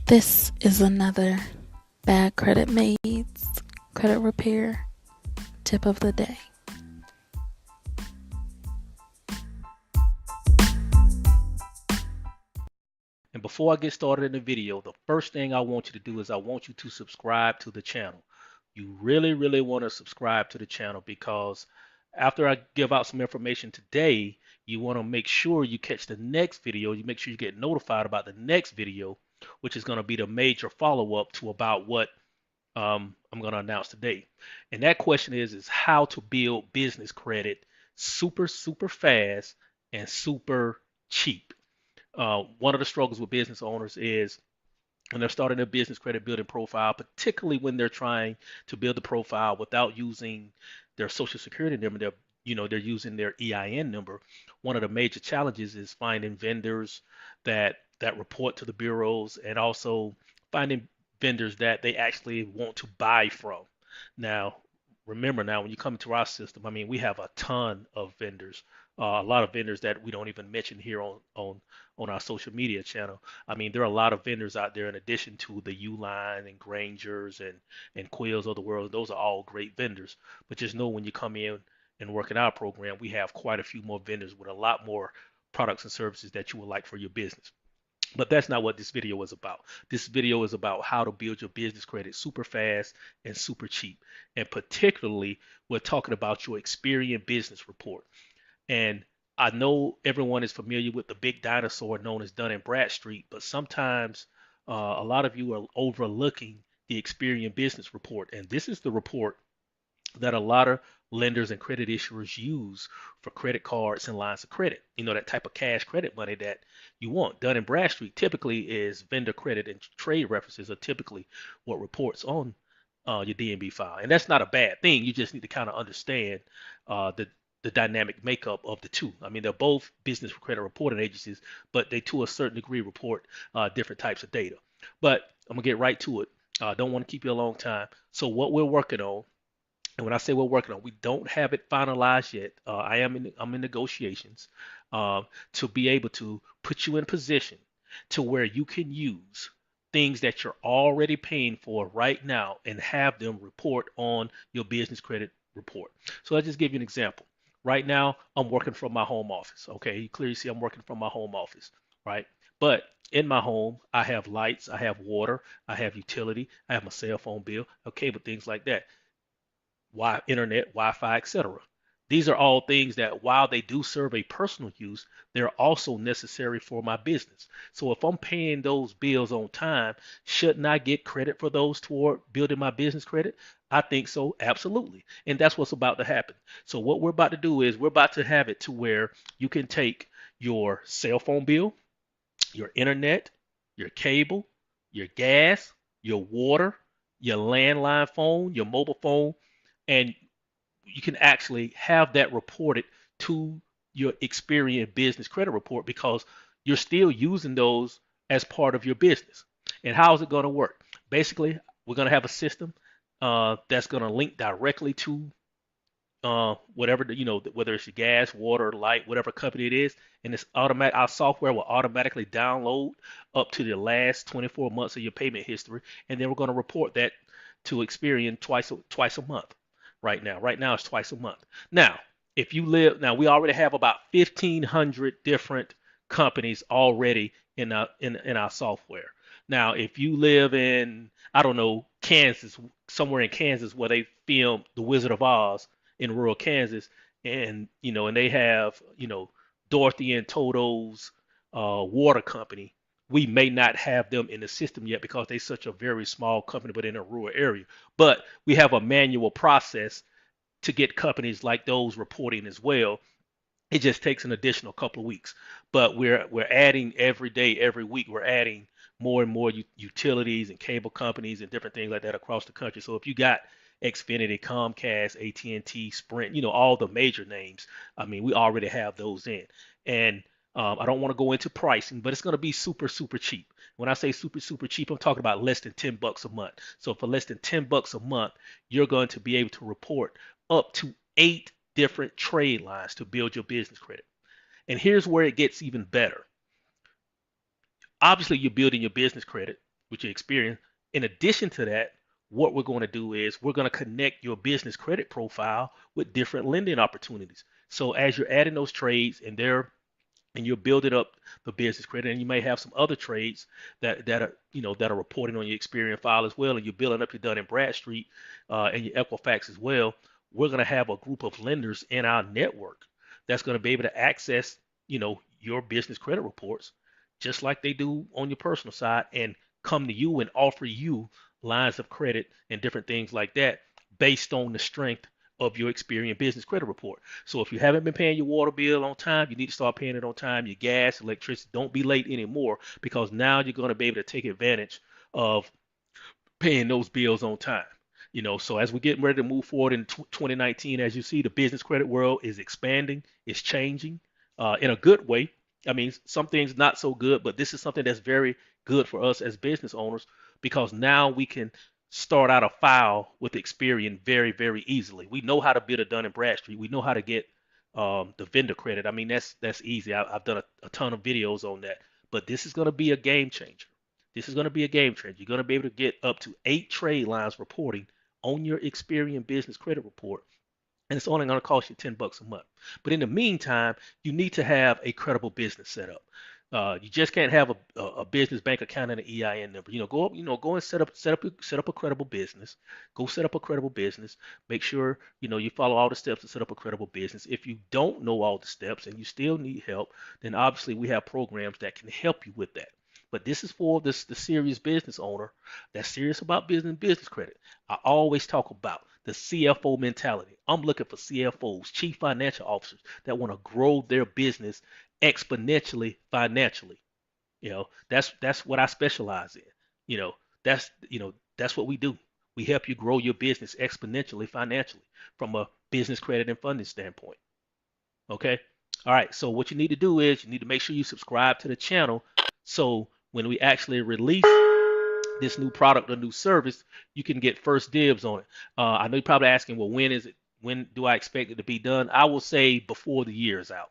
This is another Bad Credit Maids credit repair tip of the day. And before I get started in the video, the first thing I want you to do is I want you to subscribe to the channel. You really want to subscribe to the channel because after I give out some information today, you want to make sure you catch the next video. You make sure you get notified about the next video, which is going to be the major follow-up to about what I'm going to announce today. And that question is how to build business credit super fast and super cheap. One of the struggles with business owners is when they're starting their business credit building profile, particularly when they're trying to build the profile without using their social security number, they're using their EIN number. One of the major challenges is finding vendors that report to the bureaus and also finding vendors that they actually want to buy from. Now, remember now when you come into our system, I mean, we have a ton of vendors, a lot of vendors that we don't even mention here on our social media channel. I mean, there are a lot of vendors out there in addition to the Uline and Grangers and Quills of the world. Those are all great vendors. But just know when you come in and work in our program, we have quite a few more vendors with a lot more products and services that you would like for your business. But that's not what this video is about. This video is about how to build your business credit super fast and super cheap. And particularly, we're talking about your Experian business report. And I know everyone is familiar with the big dinosaur known as Dun and Bradstreet, but sometimes a lot of you are overlooking the Experian business report. And this is the report that a lot of lenders and credit issuers use for credit cards and lines of credit. You know, that type of cash credit money that you want. Dun and Bradstreet typically is vendor credit and trade references are typically what reports on your DMB file. And that's not a bad thing. You just need to kind of understand the dynamic makeup of the two. I mean, they're both business credit reporting agencies, but they to a certain degree report different types of data. But I'm gonna get right to it. I don't want to keep you a long time. So what we're working on, and when I say we're working on, we don't have it finalized yet. I'm in negotiations to be able to put you in position to where you can use things that you're already paying for right now and have them report on your business credit report. So let's just give you an example. Right now, I'm working from my home office. Okay, you clearly see I'm working from my home office, right? But in my home, I have lights, I have water, I have utility, I have my cell phone bill, okay, but things like that. Internet, Wi-Fi, etc. These are all things that while they do serve a personal use, they're also necessary for my business. So if I'm paying those bills on time, shouldn't I get credit for those toward building my business credit? I think so, absolutely. And that's what's about to happen. So what we're about to do is we're about to have it to where you can take your cell phone bill, your internet, your cable, your gas, your water, your landline phone, your mobile phone, and you can actually have that reported to your Experian business credit report because you're still using those as part of your business. And how is it going to work? Basically, we're going to have a system that's going to link directly to whatever whether it's your gas, water, light, whatever company it is, and it's automatic. Our software will automatically download up to the last 24 months of your payment history, and then we're going to report that to Experian twice a month. Right now it's twice a month. Now, if you live now, we already have about 1,500 different companies already in our software. Now, if you live in I don't know Kansas, somewhere in Kansas where they filmed The Wizard of Oz in rural Kansas, and and they have Dorothy and Toto's water company. We may not have them in the system yet because they're such a very small company, but in a rural area. But we have a manual process to get companies like those reporting as well. It just takes an additional couple of weeks, but we're adding every day, every week. We're adding more and more utilities and cable companies and different things like that across the country. So if you got Xfinity, Comcast, AT&T, Sprint, all the major names, I mean, we already have those in. And I don't want to go into pricing, but it's going to be super cheap. When I say super cheap, I'm talking about less than $10 a month. So for less than $10 a month, you're going to be able to report up to 8 different trade lines to build your business credit. And here's where it gets even better. Obviously, you're building your business credit with your experience. In addition to that, what we're going to do is we're going to connect your business credit profile with different lending opportunities. So as you're adding those trades and you're building up the business credit, and you may have some other trades that are that are reporting on your Experian file as well, and you're building up your Dun and Bradstreet and your Equifax as well. We're going to have a group of lenders in our network that's going to be able to access your business credit reports just like they do on your personal side, and come to you and offer you lines of credit and different things like that based on the strength of your Experian business credit report. So if you haven't been paying your water bill on time, you need to start paying it on time. Your gas, electricity, don't be late anymore, because now you're going to be able to take advantage of paying those bills on time. So as we're getting ready to move forward in 2019, as you see, the business credit world is expanding, it's changing in a good way. I mean, some things not so good, but this is something that's very good for us as business owners, because now we can start out a file with Experian very, very easily. We know how to build a Dun and Bradstreet. We know how to get the vendor credit. I mean, that's easy. I've done a ton of videos on that. But this is going to be a game changer. This is going to be a game changer. You're going to be able to get up to 8 trade lines reporting on your Experian business credit report, and it's only going to cost you $10 a month. But in the meantime, you need to have a credible business set up. You just can't have a business bank account and an EIN number. Go and set up a credible business. Go set up a credible business. Make sure you follow all the steps to set up a credible business. If you don't know all the steps and you still need help, then obviously we have programs that can help you with that. But this is for the serious business owner that's serious about business credit. I always talk about the CFO mentality. I'm looking for CFOs, chief financial officers, that want to grow their business exponentially financially. That's what I specialize in. You know, that's what we do. We help you grow your business exponentially financially from a business credit and funding standpoint. Okay? All right, so what you need to do is you need to make sure you subscribe to the channel, so when we actually release this new product or new service, you can get first dibs on it. I know you're probably asking, well, when do I expect it to be done? I will say before the year is out.